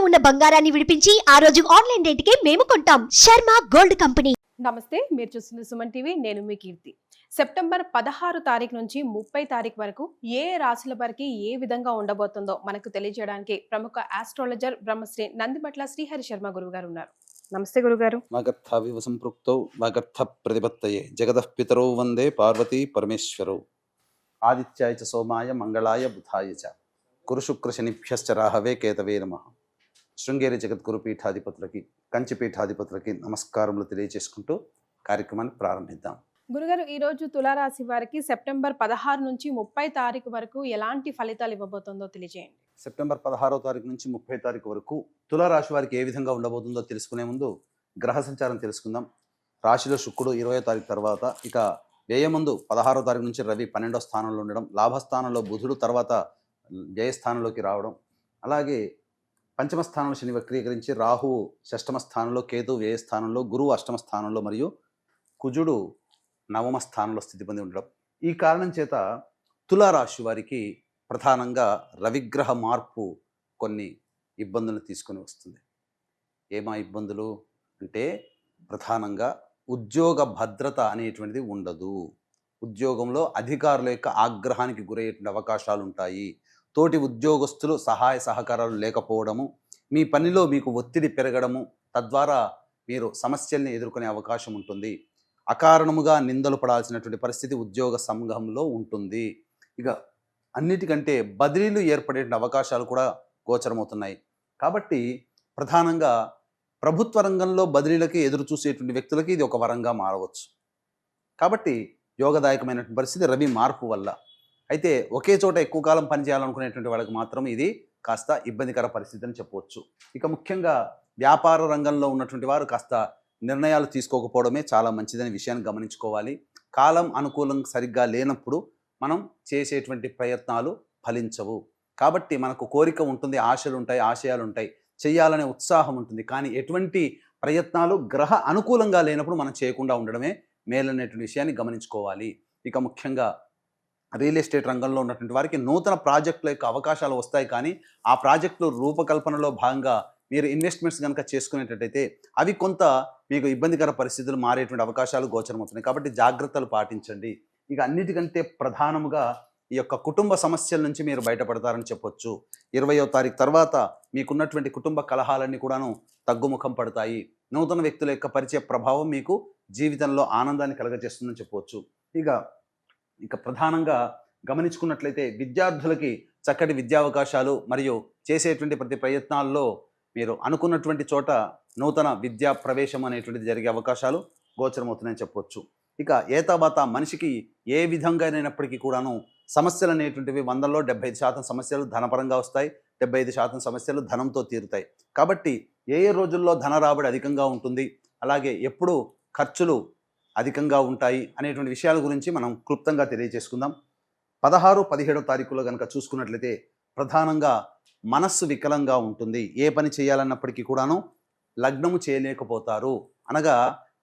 ఉన్న బంగారాన్ని విడిపించి ఆ రోజు ఆన్లైన్ రేటుకే మేము కొంటాం. Sharma gold company. నమస్తే, మీరు చూస్తున్న సుమన్ టీవీ. నేను మీ కీర్తి. సెప్టెంబర్ 16 తారీఖు నుంచి 30 తారీఖు వరకు ఏ రాశుల వారికి ఏ విధంగా ఉండబోతుందో మనకు తెలియజేయడానికి ప్రముఖ ఆస్ట్రాలజర్ బ్రహ్మశ్రీ నందిబట్ల శ్రీహరి శర్మ గురువు గారు ఉన్నారు. నమస్తే గురుగారు. వాగర్థావివ సంపృక్తౌ వాగర్థ ప్రతిపత్తయే జగదః పితరౌ వందే పార్వతీ పరమేశ్వరౌ. ఆదిత్యాయ చ సోమాయ మంగళాయ బుధాయ చ గురు శుక్ర శనిభ్యశ్చ రాహవే కేతవే నమః. శృంగేరి జగద్గురు పీఠాధిపతులకి, కంచి పీఠాధిపతులకి నమస్కారములు తెలియజేసుకుంటూ కార్యక్రమాన్ని ప్రారంభిద్దాం. గురుగారు, ఈ రోజు తులారాశి వారికి సెప్టెంబర్ 16 నుంచి 30 తారీఖు వరకు ఎలాంటి ఫలితాలు ఇవ్వబోతుందో తెలియజేయండి. సెప్టెంబర్ 16వ తారీఖు నుంచి 30 తారీఖు వరకు తులారాశి వారికి ఏ విధంగా ఉండబోతుందో తెలుసుకునే ముందు గ్రహ సంచారం తెలుసుకుందాం. రాశిలో శుక్రుడు 20వ తారీఖు తర్వాత, ఇక వ్యయమందు 16వ తారీఖు నుంచి రవి 12వ స్థానంలో ఉండడం, లాభస్థానంలో బుధుడు తర్వాత వ్యయస్థానంలోకి రావడం, అలాగే పంచమ స్థానంలో శని వక్రీకరించి రాహువు షష్టమ స్థానంలో, కేతు వ్యయస్థానంలో, గురువు అష్టమ స్థానంలో మరియు కుజుడు నవమ స్థానంలో స్థితి పొంది ఉండడం. ఈ కారణం చేత తులారాశి వారికి ప్రధానంగా రవిగ్రహ మార్పు కొన్ని ఇబ్బందులను తీసుకొని వస్తుంది. ఏమా ఇబ్బందులు అంటే, ప్రధానంగా ఉద్యోగ భద్రత అనేటువంటిది ఉండదు. ఉద్యోగంలో అధికారుల యొక్క ఆగ్రహానికి గురయ్యేటువంటి అవకాశాలు ఉంటాయి. తోటి ఉద్యోగస్తులు సహాయ సహకారాలు లేకపోవడము, మీ పనిలో మీకు ఒత్తిడి పెరగడము, తద్వారా మీరు సమస్యల్ని ఎదుర్కొనే అవకాశం ఉంటుంది. అకారణముగా నిందలు పడాల్సినటువంటి పరిస్థితి ఉద్యోగ సంఘంలో ఉంటుంది. ఇక అన్నిటికంటే బదిలీలు ఏర్పడే అవకాశాలు కూడా గోచరమవుతున్నాయి. కాబట్టి ప్రధానంగా ప్రభుత్వ రంగంలో బదిలీలకి ఎదురు చూసేటువంటి వ్యక్తులకి ఇది ఒక వరంగా మారవచ్చు. కాబట్టి యోగదాయకమైనటువంటి పరిస్థితి రవి మార్పు వల్ల. అయితే ఒకే చోట ఎక్కువ కాలం పనిచేయాలనుకునేటువంటి వాళ్ళకి మాత్రం ఇది కాస్త ఇబ్బందికర పరిస్థితి అని చెప్పవచ్చు. ఇక ముఖ్యంగా వ్యాపార రంగంలో ఉన్నటువంటి వారు కాస్త నిర్ణయాలు తీసుకోకపోవడమే చాలా మంచిదనే విషయాన్ని గమనించుకోవాలి. కాలం అనుకూలం సరిగ్గా లేనప్పుడు మనం చేసేటువంటి ప్రయత్నాలు ఫలించవు. కాబట్టి మనకు కోరిక ఉంటుంది, ఆశలు ఉంటాయి, ఆశయాలు ఉంటాయి, చేయాలనే ఉత్సాహం ఉంటుంది. కానీ ఎటువంటి ప్రయత్నాలు గ్రహ అనుకూలంగా లేనప్పుడు మనం చేయకుండా ఉండడమే మేలనేటువంటి విషయాన్ని గమనించుకోవాలి. ఇక ముఖ్యంగా రియల్ ఎస్టేట్ రంగంలో ఉన్నటువంటి వారికి నూతన ప్రాజెక్టుల యొక్క అవకాశాలు వస్తాయి. కానీ ఆ ప్రాజెక్టులు రూపకల్పనలో భాగంగా మీరు ఇన్వెస్ట్మెంట్స్ కనుక చేసుకునేటట్టయితే అవి కొంత మీకు ఇబ్బందికర పరిస్థితులు మారేటువంటి అవకాశాలు గోచరమవుతున్నాయి. కాబట్టి జాగ్రత్తలు పాటించండి. ఇక అన్నిటికంటే ప్రధానముగా ఈ యొక్క కుటుంబ సమస్యల నుంచి మీరు బయటపడతారని చెప్పొచ్చు. 20వ తారీఖు తర్వాత మీకున్నటువంటి కుటుంబ కలహాలన్నీ కూడాను తగ్గుముఖం పడతాయి. నూతన వ్యక్తుల యొక్క పరిచయ ప్రభావం మీకు జీవితంలో ఆనందాన్ని కలగజేస్తుందని చెప్పవచ్చు. ఇక ప్రధానంగా గమనించుకున్నట్లయితే విద్యార్థులకి చక్కటి విద్యావకాశాలు మరియు చేసేటువంటి ప్రతి ప్రయత్నాల్లో మీరు అనుకున్నటువంటి చోట నూతన విద్యా ప్రవేశం అనేటువంటిది జరిగే అవకాశాలు గోచరమవుతున్నాయని చెప్పవచ్చు. ఇక ఏతావాత మనిషికి ఏ విధంగానైనప్పటికీ కూడాను సమస్యలు అనేటువంటివి 100లో 75% సమస్యలు ధనపరంగా వస్తాయి, 75% సమస్యలు ధనంతో తీరుతాయి. కాబట్టి ఏ రోజుల్లో ధన రాబడి అధికంగా ఉంటుంది, అలాగే ఎప్పుడు ఖర్చులు అధికంగా ఉంటాయి అనేటువంటి విషయాల గురించి మనం క్లుప్తంగా తెలియజేసుకుందాం. 16, 17వ తారీఖులో కనుక చూసుకున్నట్లయితే ప్రధానంగా మనస్సు వికలంగా ఉంటుంది. ఏ పని చేయాలన్నప్పటికీ కూడాను లగ్నము చేయలేకపోతారు, అనగా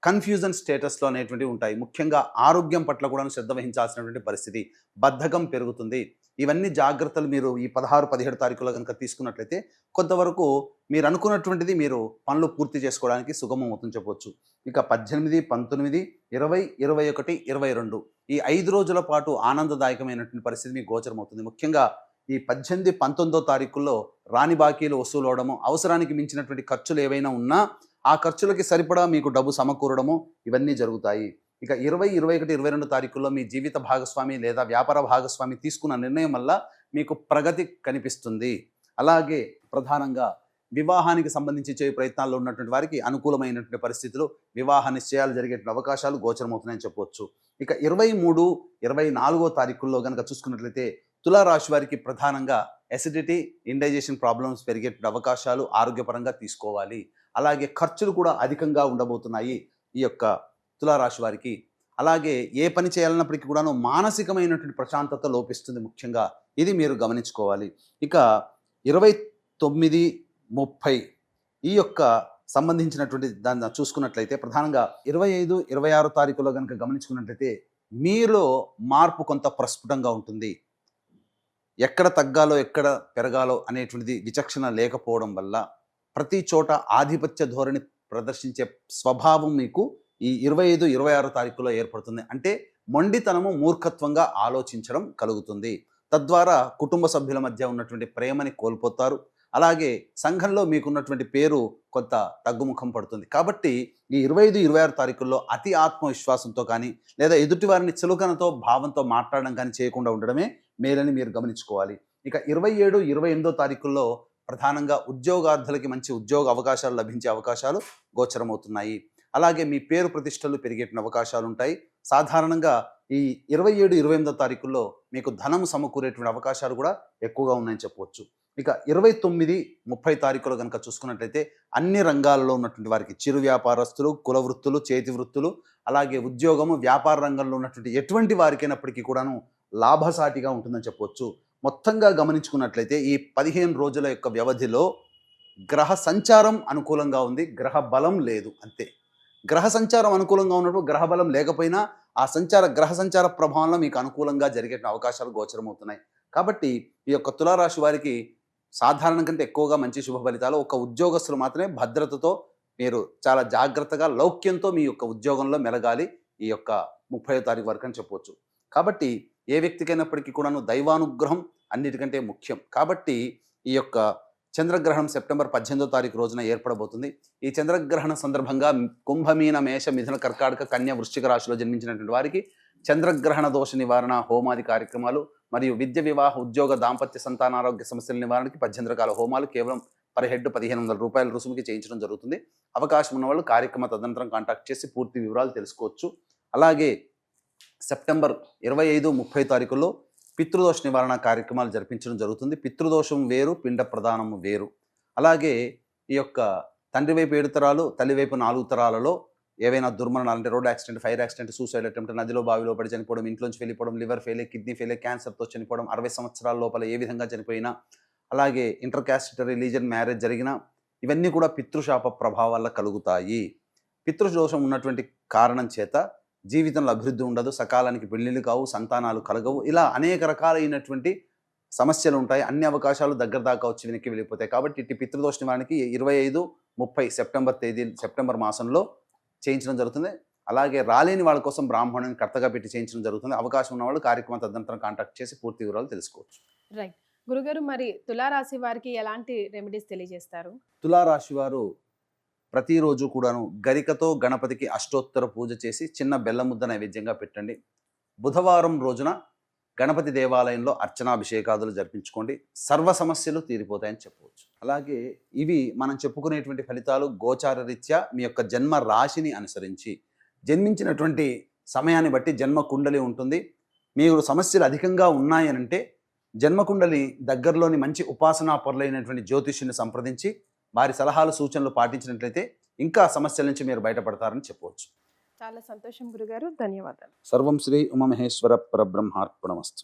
కన్ఫ్యూజన్ స్టేటస్లో అనేటువంటివి ఉంటాయి. ముఖ్యంగా ఆరోగ్యం పట్ల కూడా శ్రద్ధ వహించాల్సినటువంటి పరిస్థితి, బద్ధకం పెరుగుతుంది. ఇవన్నీ జాగ్రత్తలు మీరు ఈ 16, 17 తారీఖులో కనుక తీసుకున్నట్లయితే కొంతవరకు మీరు అనుకున్నటువంటిది మీరు పనులు పూర్తి చేసుకోవడానికి సుగమం అవుతుంది చెప్పవచ్చు. ఇక 18, 19, 20, 21, 22 ఈ 5 రోజుల పాటు ఆనందదాయకమైనటువంటి పరిస్థితి మీకు గోచరమవుతుంది. ముఖ్యంగా ఈ 18, 19వ తారీఖుల్లో రాని బాకీలు వసూలు అవడము, అవసరానికి మించినటువంటి ఖర్చులు ఏవైనా ఉన్నా ఆ ఖర్చులకి సరిపడా మీకు డబ్బు సమకూరడము, ఇవన్నీ జరుగుతాయి. ఇక 20, 21, 22 తారీఖుల్లో మీ జీవిత భాగస్వామి లేదా వ్యాపార భాగస్వామి తీసుకున్న నిర్ణయం వల్ల మీకు ప్రగతి కనిపిస్తుంది. అలాగే ప్రధానంగా వివాహానికి సంబంధించి చేయ ప్రయత్నాల్లో ఉన్నటువంటి వారికి అనుకూలమైనటువంటి పరిస్థితులు, వివాహ నిశ్చయాలు జరిగేటువంటి అవకాశాలు గోచరమవుతున్నాయని చెప్పవచ్చు. ఇక 23, 24వ తారీఖుల్లో కనుక చూసుకున్నట్లయితే తులారాశి వారికి ప్రధానంగా ఎసిడిటీ, ఇండైజెషన్ ప్రాబ్లమ్స్ పెరిగేటువంటి అవకాశాలు ఆరోగ్యపరంగా తీసుకోవాలి. అలాగే ఖర్చులు కూడా అధికంగా ఉండబోతున్నాయి ఈ యొక్క తులారాశి వారికి. అలాగే ఏ పని చేయాలన్నప్పటికీ కూడాను మానసికమైనటువంటి ప్రశాంతత లోపిస్తుంది ముఖ్యంగా, ఇది మీరు గమనించుకోవాలి. ఇక 29, 30 ఈ యొక్క సంబంధించినటువంటి దాన్ని చూసుకున్నట్లయితే ప్రధానంగా 25, 26 తారీఖులో కనుక గమనించుకున్నట్లయితే మీలో మార్పు కొంత ప్రస్ఫుటంగా ఉంటుంది. ఎక్కడ తగ్గాలో ఎక్కడ పెరగాలో అనేటువంటిది విచక్షణ లేకపోవడం వల్ల ప్రతి చోట ఆధిపత్య ధోరణి ప్రదర్శించే స్వభావం మీకు ఈ 25, 26 తారీఖులో ఏర్పడుతుంది. అంటే మొండితనము, మూర్ఖత్వంగా ఆలోచించడం కలుగుతుంది. తద్వారా కుటుంబ సభ్యుల మధ్య ఉన్నటువంటి ప్రేమని కోల్పోతారు. అలాగే సంఘంలో మీకున్నటువంటి పేరు కొంత తగ్గుముఖం పడుతుంది. కాబట్టి ఈ 25, 26 తారీఖుల్లో అతి ఆత్మవిశ్వాసంతో కానీ లేదా ఎదుటి వారిని చులకనతో భావంతో మాట్లాడడం కానీ చేయకుండా ఉండడమే మేలని మీరు గమనించుకోవాలి. ఇక 27, 28 తారీఖుల్లో ప్రధానంగా ఉద్యోగార్థులకి మంచి ఉద్యోగ అవకాశాలు లభించే అవకాశాలు గోచరమవుతున్నాయి. అలాగే మీ పేరు ప్రతిష్టలు పెరిగేట అవకాశాలు ఉంటాయి. సాధారణంగా ఈ 27, 28 తారీఖుల్లో మీకు ధనం సమకూరేటువంటి అవకాశాలు కూడా ఎక్కువగా ఉన్నాయని చెప్పవచ్చు. ఇక 29, 30 తారీఖులో కనుక చూసుకున్నట్లయితే అన్ని రంగాల్లో ఉన్నటువంటి వారికి చిరు వ్యాపారస్తులు, కుల వృత్తులు, చేతి వృత్తులు, అలాగే ఉద్యోగము, వ్యాపార రంగంలో ఉన్నటువంటి ఎటువంటి వారికైనప్పటికీ కూడాను లాభసాటిగా ఉంటుందని చెప్పవచ్చు. మొత్తంగా గమనించుకున్నట్లయితే ఈ 15 రోజుల యొక్క వ్యవధిలో గ్రహ సంచారం అనుకూలంగా ఉంది, గ్రహ బలం లేదు అంతే. గ్రహ సంచారం అనుకూలంగా ఉన్నప్పుడు గ్రహ బలం లేకపోయినా ఆ గ్రహ సంచార ప్రభావంలో మీకు అనుకూలంగా జరిగే అవకాశాలు గోచరమవుతున్నాయి. కాబట్టి ఈ యొక్క తులారాశి వారికి సాధారణం కంటే ఎక్కువగా మంచి శుభ ఫలితాలు. ఒక ఉద్యోగస్తులు మాత్రమే భద్రతతో మీరు చాలా జాగ్రత్తగా లౌక్యంతో మీ యొక్క ఉద్యోగంలో మెలగాలి ఈ యొక్క 30వ తారీఖు వరకు అని చెప్పవచ్చు. కాబట్టి ఏ వ్యక్తికైనప్పటికీ కూడాను దైవానుగ్రహం అన్నిటికంటే ముఖ్యం. కాబట్టి ఈ యొక్క చంద్రగ్రహణం సెప్టెంబర్ 18వ తారీఖు రోజున ఏర్పడబోతుంది. ఈ చంద్రగ్రహణ సందర్భంగా కుంభమీన, మేష, మిథున, కర్కాటక, కన్య, వృశ్చిక రాశిలో జన్మించినటువంటి వారికి చంద్రగ్రహణ దోష నివారణ హోమాది కార్యక్రమాలు మరియు విద్య, వివాహ, ఉద్యోగ, దాంపత్య, సంతానారోగ్య సమస్యల నివారణకి 18 రకాల హోమాలు కేవలం పర్ హెడ్ 1500 రూపాయల రుసుముకి చేయించడం జరుగుతుంది. అవకాశం ఉన్న వాళ్ళు కార్యక్రమ తదనంతరం కాంటాక్ట్ చేసి పూర్తి వివరాలు తెలుసుకోవచ్చు. అలాగే సెప్టెంబర్ 25, 30 తారీఖుల్లో పితృదోష నివారణ కార్యక్రమాలు జరిపించడం జరుగుతుంది. పితృదోషం వేరు, పిండ ప్రదానం వేరు. అలాగే ఈ యొక్క తండ్రి వైపు 7 తరాలు, తల్లి వైపు 4 తరాలలో ఏవైనా దుర్మరణాలు అంటే road accident, fire accident, suicide attempt, నదిలో బావిలో పడి చనిపోవడం, ఇంట్లోంచి వెళ్ళిపోవడం, లివర్ ఫెయిలియర్, కిడ్నీ ఫెయిలియర్, క్యాన్సర్తో చనిపోవడం, 60 సంవత్సరాల లోపల ఏ విధంగా చనిపోయినా, అలాగే ఇంటర్ క్యాస్ట్ రిలీజియన్ మ్యారేజ్ జరిగినా ఇవన్నీ కూడా పితృశాప ప్రభావాల కలుగుతాయి. పితృదోషం ఉన్నటువంటి కారణం చేత జీవితంలో అభివృద్ధి ఉండదు, సకాలానికి పెళ్లిళ్ళు కావు, సంతానాలు కలగవు, ఇలా అనేక రకాలైనటువంటి సమస్యలు ఉంటాయి. అన్ని అవకాశాలు దగ్గర దాకా వచ్చి వెనక్కి వెళ్ళిపోతాయి. కాబట్టి ఇటు పితృదోష నివారణకి 25, 30 సెప్టెంబర్ మాసంలో చేయించడం జరుగుతుంది. అలాగే రాలేని వాళ్ళ కోసం బ్రాహ్మణుని కర్తగా పెట్టి చేయించడం జరుగుతుంది. అవకాశం ఉన్న వాళ్ళు కార్యక్రమం తదనంతరం కాంటాక్ట్ చేసి పూర్తి వివరాలు తెలుసుకోవచ్చు. రైట్ గురుగారు, మరి తులారాశి వారికి ఎలాంటి రెమెడీస్ తెలియజేస్తారు? తులారాశి వారు ప్రతిరోజు కూడాను గరికతో గణపతికి అష్టోత్తర పూజ చేసి చిన్న బెల్లం ముద్ద నైవేద్యంగా పెట్టండి. బుధవారం రోజున గణపతి దేవాలయంలో అర్చనాభిషేకాదులు జరిపించుకోండి. సర్వ సమస్యలు తీరిపోతాయని చెప్పవచ్చు. అలాగే ఇవి మనం చెప్పుకునేటువంటి ఫలితాలు గోచార రీత్యా మీ యొక్క జన్మ రాశిని అనుసరించి జన్మించినటువంటి సమయాన్ని బట్టి జన్మ కుండలి ఉంటుంది. మీరు సమస్యలు అధికంగా ఉన్నాయనంటే జన్మకుండలి దగ్గరలోని మంచి ఉపాసనా పరులైనటువంటి జ్యోతిష్యుని సంప్రదించి వారి సలహాలు, సూచనలు పాటించినట్లయితే ఇంకా సమస్యల నుంచి మీరు బయటపడతారని చెప్పవచ్చు. చాలా సంతోషం గురుగారు, ధన్యవాదాలు. సర్వం శ్రీ ఉమామహేశ్వర పరబ్రహ్మార్పణమస్తు.